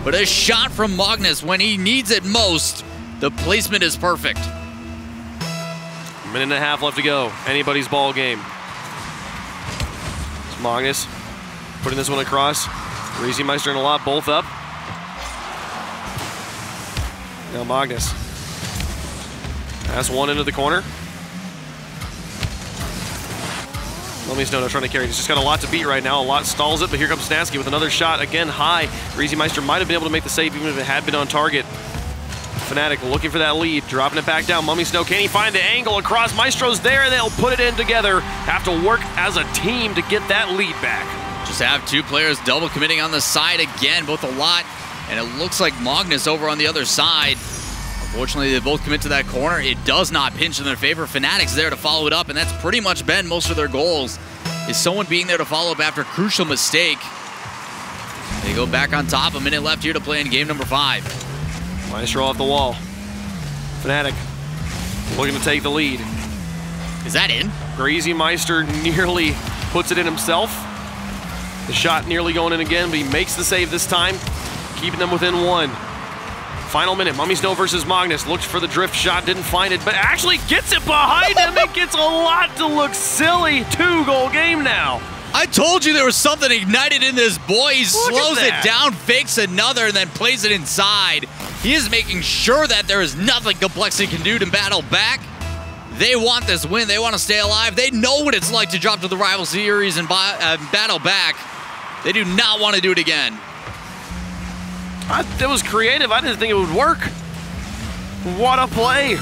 But a shot from Magnus when he needs it most, the placement is perfect. 1.5 minutes left to go. Anybody's ball game. It's Magnus putting this one across. Greasy Meister and a lot both up. Now Magnus. Pass one into the corner. Mummy Snow trying to carry. He's just got a lot to beat right now. A lot stalls it, but here comes Snasky with another shot. Again, high. Greasy Meister might have been able to make the save even if it had been on target. FNATIC looking for that lead, dropping it back down. Mummy Snow, can he find the angle across? Maestro's there, and they'll put it in together. Have to work as a team to get that lead back. Just have 2 players double committing on the side again, both a lot. And it looks like Magnus over on the other side. Unfortunately, they both commit to that corner. It does not pinch in their favor. FNATIC's there to follow it up, and that's pretty much been most of their goals, is someone being there to follow up after a crucial mistake. They go back on top. A minute left here to play in game number 5. Maestro off the wall. FNATIC looking to take the lead. Is that in? Greasy Meister nearly puts it in himself. The shot nearly going in again, but he makes the save this time. keeping them within 1. Final minute, Mummy Snow versus Magnus. Looked for the drift shot, didn't find it, but actually gets it behind him. It gets a lot to look silly. 2-goal game now. I told you there was something ignited in this boy. He slows it down, fakes another, and then plays it inside. He is making sure that there is nothing Complexity can do to battle back. They want this win. They want to stay alive. They know what it's like to drop to the rival series and battle back. They do not want to do it again. It was creative. I didn't think it would work. What a play.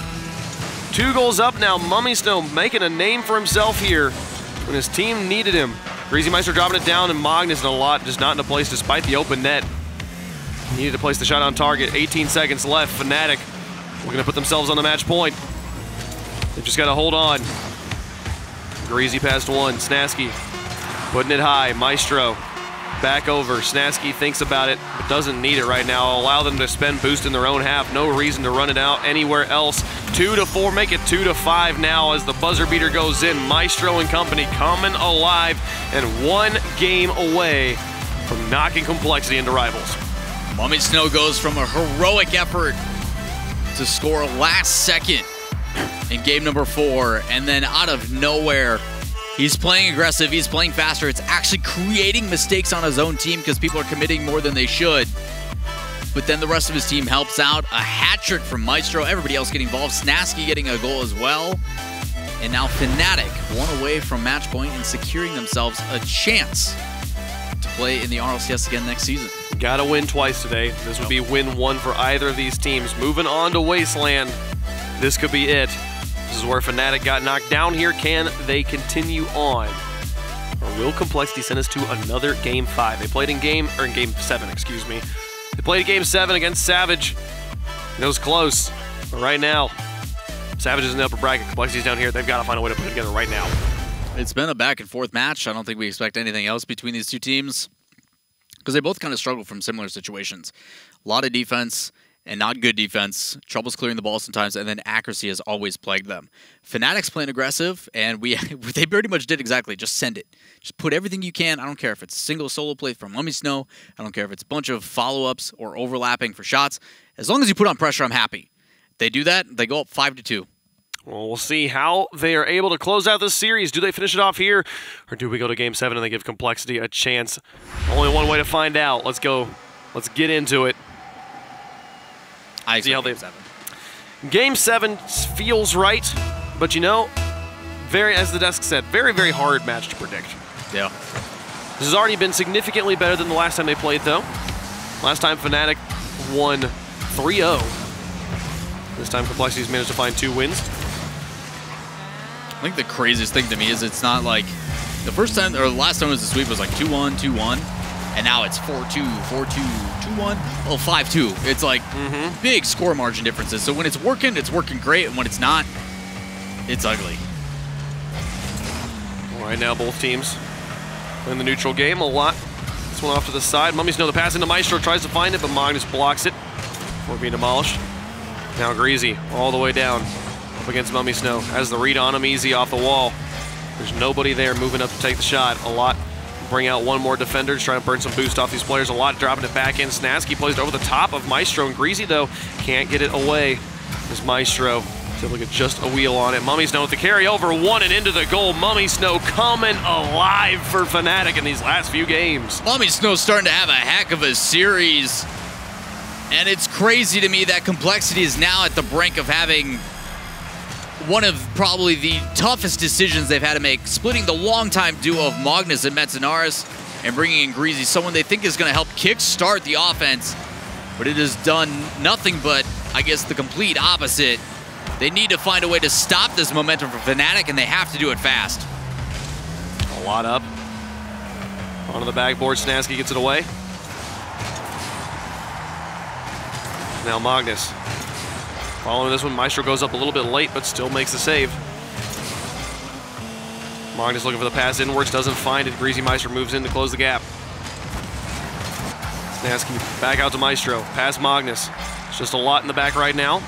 2 goals up now. Mummy Snow making a name for himself here when his team needed him. Greasy Meister dropping it down, and Magnus in a lot, just not in a place despite the open net. He needed to place the shot on target. 18 seconds left. FNATIC looking to put themselves on the match point. They've just got to hold on. Greasy past 1. Snasky putting it high. Maestro back over. Snasky thinks about it, but doesn't need it right now. Allow them to spend boost in their own half. No reason to run it out anywhere else. 2-4, make it 2-5 now as the buzzer beater goes in. Maestro and company coming alive and 1 game away from knocking Complexity into rivals. Mummy Snow goes from a heroic effort to score last second in game number 4, and then out of nowhere, he's playing aggressive, he's playing faster. It's actually creating mistakes on his own team because people are committing more than they should. But then the rest of his team helps out. A hat trick from Maestro, everybody else getting involved. Snasky getting a goal as well. And now FNATIC 1 away from match point and securing themselves a chance to play in the RLCS again next season. Gotta win twice today. This would be win 1 for either of these teams. Moving on to Wasteland. This could be it. This is where FNATIC got knocked down here. Can they continue on? Or will Complexity send us to another Game 5? They played in Game 7, excuse me. They played Game 7 against Savage. It was close. But right now, Savage is in the upper bracket. Complexity's down here. They've got to find a way to put it together right now. It's been a back and forth match. I don't think we expect anything else between these two teams because they both kind of struggle from similar situations. A lot of defense and not good defense, troubles clearing the ball sometimes, and then accuracy has always plagued them. FNATIC's playing aggressive, and they pretty much did exactly. Just send it. Just put everything you can. I don't care if it's single solo play from Mummy Snow. I don't care if it's a bunch of follow-ups or overlapping for shots. As long as you put on pressure, I'm happy. They do that, they go up 5-2. Well, we'll see how they are able to close out this series. Do they finish it off here, or do we go to Game 7 and they give Complexity a chance? Only one way to find out. Let's go. Let's get into it. I see how they Game 7 feels right, but you know, as the desk said, very, very hard match to predict. Yeah. This has already been significantly better than the last time they played, though. Last time FNATIC won 3-0. This time Complexity's managed to find 2 wins. I think the craziest thing to me is it's not like the first time or the last time it was the sweep was like 2-1, 2-1. And now it's 4-2, 4-2, 2-1, oh, 5-2. It's like big score margin differences. So when it's working great. And when it's not, it's ugly. Right now, both teams in the neutral game a lot. This one off to the side. Mummy Snow, the pass into Maestro, tries to find it, but Magnus blocks it before being demolished. Now Greasy all the way down up against Mummy Snow. Has the read on him easy off the wall. There's nobody there moving up to take the shot. A lot. Bring out one more defender, trying to burn some boost off these players. A lot dropping it back in. Snasky plays it over the top of Maestro, and Greasy, though, can't get it away. As Maestro is able to get just a wheel on it. Mummy Snow with the carry over, 1 and into the goal. Mummy Snow coming alive for FNATIC in these last few games. Mummy Snow's starting to have a heck of a series. And it's crazy to me that Complexity is now at the brink of having one of probably the toughest decisions they've had to make, splitting the longtime duo of Magnus and Metzinaris and bringing in Greasy, someone they think is going to help kickstart the offense, but it has done nothing but, I guess, the complete opposite. They need to find a way to stop this momentum for FNATIC, and they have to do it fast. A lot up. Onto the backboard, Snasky gets it away. Now Magnus. Following this one, Maestro goes up a little bit late, but still makes the save. Magnus looking for the pass inwards, doesn't find it. Greasy Maestro moves in to close the gap. Snasky back out to Maestro. Pass Magnus. It's just a lot in the back right now.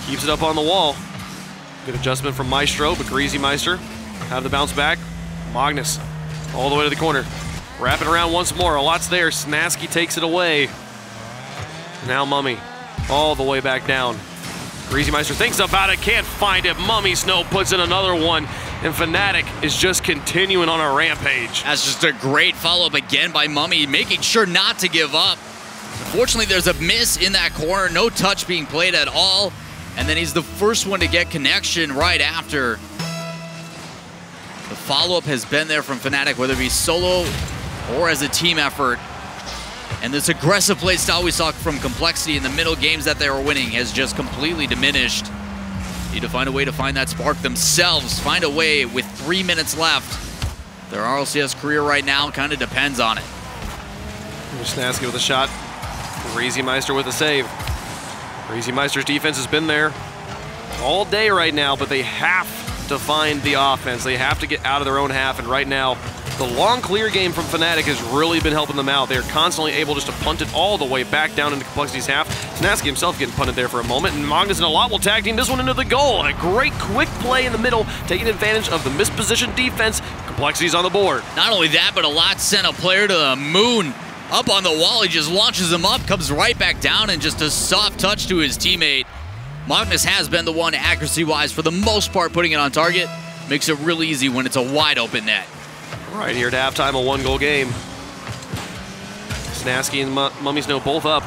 Keeps it up on the wall. Good adjustment from Maestro, but Greasy Meister have the bounce back. Magnus all the way to the corner. Wrap it around once more. A lot's there. Snasky takes it away. Now Mummy all the way back down. Greasy Meister thinks about it, can't find it. Mummy Snow puts in another one, and FNATIC is just continuing on a rampage. That's just a great follow-up again by Mummy, making sure not to give up. Unfortunately, there's a miss in that corner, no touch being played at all, and then he's the first one to get connection right after. The follow-up has been there from FNATIC, whether it be solo or as a team effort. And this aggressive play style we saw from Complexity in the middle games that they were winning has just completely diminished. Need to find a way to find that spark themselves, find a way with 3 minutes left. Their RLCS career right now kind of depends on it. Snasky with a shot. Greasy Meister with a save. Greasy Meister's defense has been there all day right now, but they have to find the offense. They have to get out of their own half, and right now, the long clear game from FNATIC has really been helping them out. They're constantly able just to punt it all the way back down into Complexity's half. Snasky himself getting punted there for a moment, and Magnus and a lot will tag team this one into the goal. A great quick play in the middle, taking advantage of the mispositioned defense. Complexity's on the board. Not only that, but a lot sent a player to the moon. Up on the wall, he just launches him up, comes right back down, and just a soft touch to his teammate. Magnus has been the one, accuracy-wise, for the most part, putting it on target. Makes it real easy when it's a wide-open net. Right here at halftime, a one-goal game. Snasky and Mummy Snow both up.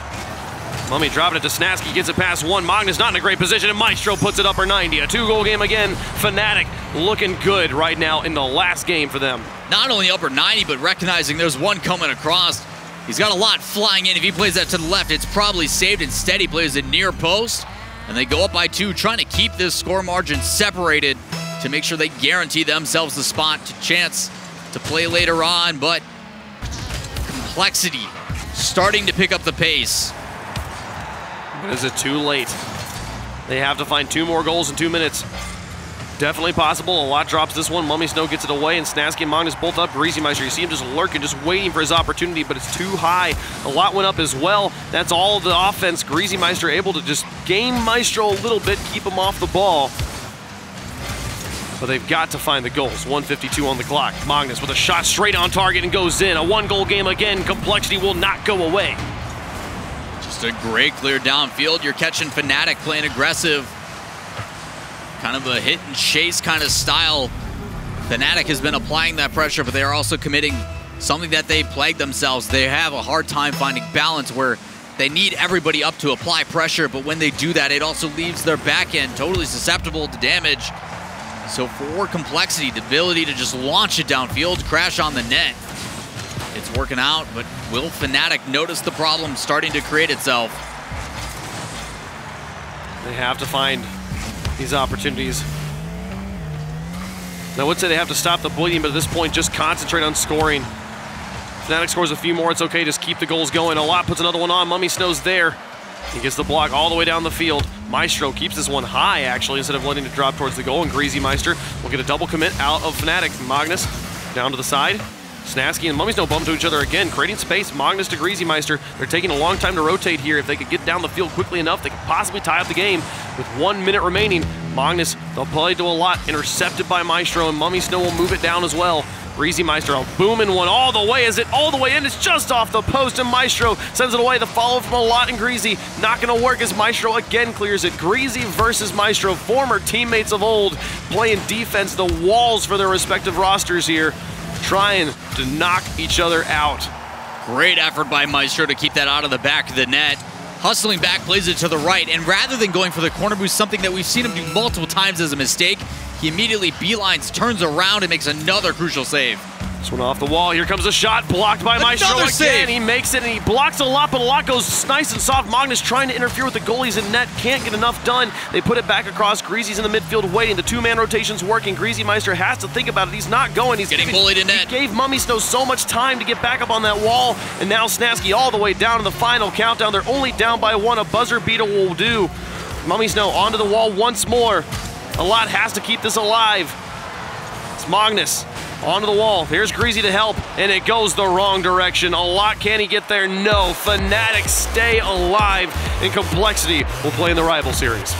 Mummy dropping it to Snasky, gets it past one. Magnus not in a great position, and Maestro puts it upper 90. A two-goal game again. FNATIC looking good right now in the last game for them. Not only upper 90, but recognizing there's one coming across. He's got a lot flying in. If he plays that to the left, it's probably saved. Instead, he plays it near post, and they go up by 2, trying to keep this score margin separated to make sure they guarantee themselves the spot to chance to play later on. But Complexity starting to pick up the pace. But is it too late? They have to find 2 more goals in 2 minutes. Definitely possible. A lot drops this one. Mummy Snow gets it away, and Snasky and Magnus both up. Greasy Meister, you see him just lurking, just waiting for his opportunity, but it's too high. A lot went up as well. That's all of the offense. Greasy Meister able to just game Maestro a little bit, keep him off the ball. But they've got to find the goals. 1:52 on the clock. Magnus with a shot straight on target and goes in. A one-goal game again. Complexity will not go away. Just a great clear downfield. You're catching FNATIC playing aggressive. Kind of a hit and chase kind of style. FNATIC has been applying that pressure, but they are also committing something that they plague themselves. They have a hard time finding balance where they need everybody up to apply pressure, but when they do that, it also leaves their back end totally susceptible to damage. So for Complexity, the ability to just launch it downfield, crash on the net, it's working out, but will FNATIC notice the problem starting to create itself? They have to find these opportunities. I would say they have to stop the bleeding, but at this point, just concentrate on scoring. FNATIC scores a few more, it's okay, just keep the goals going. A lot puts another one on, Mummy Snow's there. He gets the block all the way down the field. Maestro keeps this one high, actually, instead of letting it drop towards the goal, and Greasy Meister will get a double commit out of FNATIC. Magnus down to the side. Snasky and Mummy Snow bump to each other again, creating space. Magnus to Greasy Meister. They're taking a long time to rotate here. If they could get down the field quickly enough, they could possibly tie up the game. With 1 minute remaining, Magnus, they'll play to a lot, intercepted by Maestro, and Mummy Snow will move it down as well. Greasy Meister, a booming one all the way. Is it all the way in? It's just off the post, and Maestro sends it away. The follow from a lot and Greasy not going to work as Maestro again clears it. Greasy versus Maestro, former teammates of old, playing defense, the walls for their respective rosters here, trying to knock each other out. Great effort by Maestro to keep that out of the back of the net. Hustling back, plays it to the right, and rather than going for the corner boost, something that we've seen him do multiple times as a mistake, he immediately beelines, turns around, and makes another crucial save. This one off the wall. Here comes a shot blocked by Maestro again. Save. He makes it, and he blocks a lot, but a lot goes nice and soft. Magnus trying to interfere with the goalies in net. Can't get enough done. They put it back across. Greasy's in the midfield waiting. The two-man rotation's working. Greasy Meister has to think about it. He's not going. He's getting bullied in net. He gave Mummy Snow so much time to get back up on that wall, and now Snasky all the way down to the final countdown. They're only down by 1. A buzzer beater will do. Mummy Snow onto the wall once more. A lot has to keep this alive. It's Magnus onto the wall. Here's Greasy to help, and it goes the wrong direction. A lot, can he get there? No. FNATIC stay alive, and Complexity will play in the rival series.